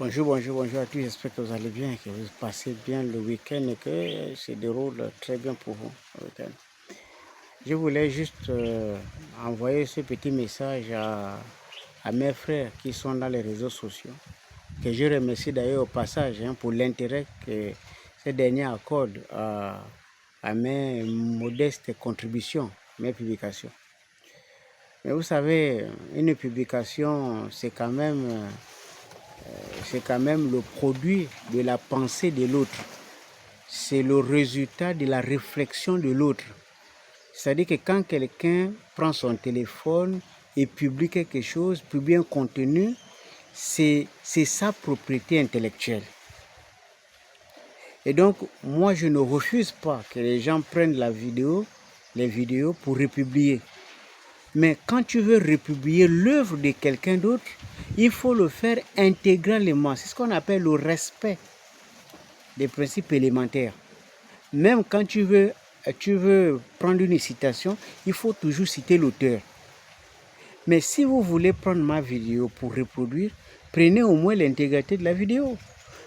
Bonjour, bonjour, bonjour à tous. J'espère que vous allez bien, que vous passez bien le week-end et que se déroule très bien pour vous le week-end. Je voulais juste envoyer ce petit message à mes frères qui sont dans les réseaux sociaux, que je remercie d'ailleurs au passage pour l'intérêt que ces derniers accordent à mes modestes contributions, mes publications. Mais vous savez, une publication, c'est quand même le produit de la pensée de l'autre. C'est le résultat de la réflexion de l'autre. C'est-à-dire que quand quelqu'un prend son téléphone et publie quelque chose, publie un contenu, c'est sa propriété intellectuelle. Et donc, moi, je ne refuse pas que les gens prennent les vidéos pour republier. Mais quand tu veux republier l'œuvre de quelqu'un d'autre, il faut le faire intégralement. C'est ce qu'on appelle le respect des principes élémentaires. Même quand tu veux prendre une citation, il faut toujours citer l'auteur. Mais si vous voulez prendre ma vidéo pour reproduire, prenez au moins l'intégralité de la vidéo.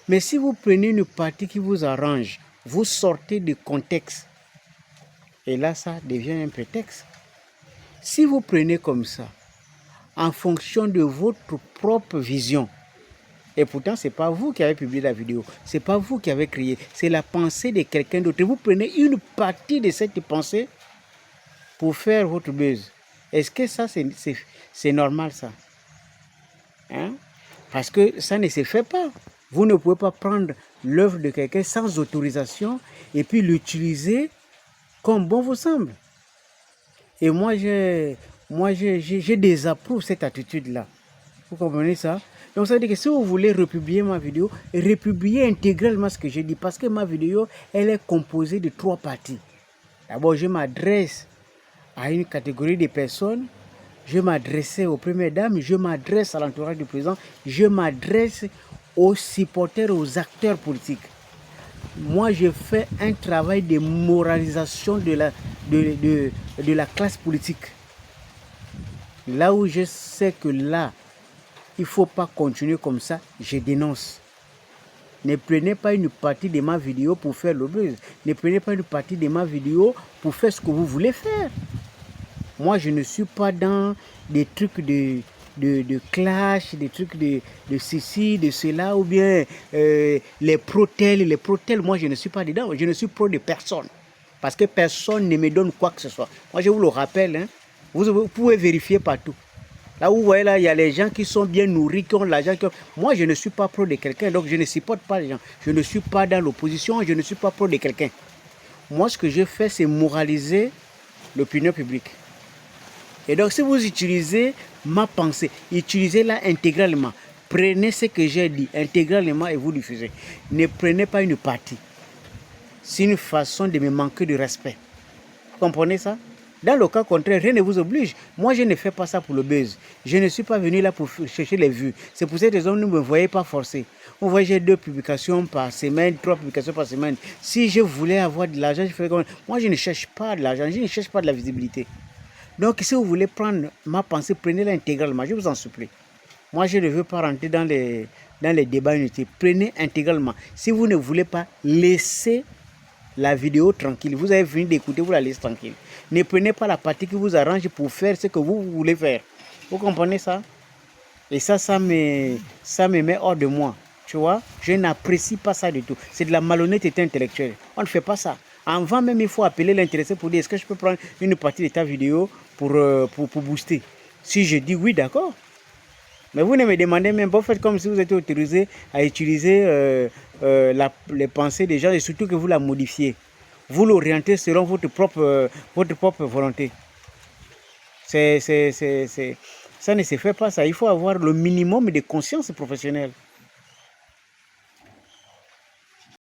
Mais si vous prenez une partie qui vous arrange, vous sortez du contexte. Et là, ça devient un prétexte. Si vous prenez comme ça, en fonction de votre propre vision, et pourtant, ce n'est pas vous qui avez publié la vidéo, ce n'est pas vous qui avez créé, c'est la pensée de quelqu'un d'autre. Et vous prenez une partie de cette pensée pour faire votre buzz. Est-ce que ça, c'est normal, ça? Parce que ça ne se fait pas. Vous ne pouvez pas prendre l'œuvre de quelqu'un sans autorisation et puis l'utiliser comme bon vous semble. Et moi, je désapprouve cette attitude-là. Vous comprenez ça? Donc, ça veut dire que si vous voulez republier ma vidéo, republiez intégralement ce que j'ai dit. Parce que ma vidéo, elle est composée de 3 parties. D'abord, je m'adresse à une catégorie de personnes. Je m'adressais aux premières dames. Je m'adresse à l'entourage du président. Je m'adresse aux supporters, aux acteurs politiques. Moi, je fais un travail de moralisation de la classe politique. Là où je sais que là, il ne faut pas continuer comme ça, je dénonce. Ne prenez pas une partie de ma vidéo pour faire le buzz. Ne prenez pas une partie de ma vidéo pour faire ce que vous voulez faire. Moi, je ne suis pas dans des trucs de clash, des trucs de ceci, de cela, ou bien les pro-tels. Moi, je ne suis pas dedans. Je ne suis pro de personne. Parce que personne ne me donne quoi que ce soit. Moi, je vous le rappelle, vous pouvez vérifier partout. Là où vous voyez, là, il y a les gens qui sont bien nourris, qui ont l'argent. Moi, je ne suis pas pro de quelqu'un, donc je ne supporte pas les gens. Je ne suis pas dans l'opposition, je ne suis pas pro de quelqu'un. Moi, ce que je fais, c'est moraliser l'opinion publique. Et donc, si vous utilisez ma pensée, utilisez-la intégralement. Prenez ce que j'ai dit intégralement et vous diffusez. Ne prenez pas une partie. C'est une façon de me manquer de respect. Vous comprenez ça? Dans le cas contraire, rien ne vous oblige. Moi, je ne fais pas ça pour le buzz. Je ne suis pas venu là pour chercher les vues. C'est pour cette raison que vous ne me voyez pas forcer. Vous voyez, j'ai 2 publications par semaine, 3 publications par semaine. Si je voulais avoir de l'argent, je ferais comme... Moi, je ne cherche pas de l'argent, je ne cherche pas de la visibilité. Donc, si vous voulez prendre ma pensée, prenez-la intégralement, je vous en supplie. Moi, je ne veux pas rentrer dans les débats inutiles. Prenez intégralement. Si vous ne voulez pas, laissez la vidéo tranquille. Vous avez fini d'écouter, vous la laissez tranquille. Ne prenez pas la partie qui vous arrange pour faire ce que vous voulez faire. Vous comprenez ça? Et ça me met hors de moi. Tu vois? Je n'apprécie pas ça du tout. C'est de la malhonnêteté intellectuelle. On ne fait pas ça. Avant même, il faut appeler l'intéressé pour dire est-ce que je peux prendre une partie de ta vidéo pour booster. Si je dis oui, d'accord. Mais vous ne me demandez même pas, faites comme si vous étiez autorisé à utiliser les pensées des gens et surtout que vous la modifiez. Vous l'orientez selon votre propre volonté. Ça ne se fait pas ça. Il faut avoir le minimum de conscience professionnelle.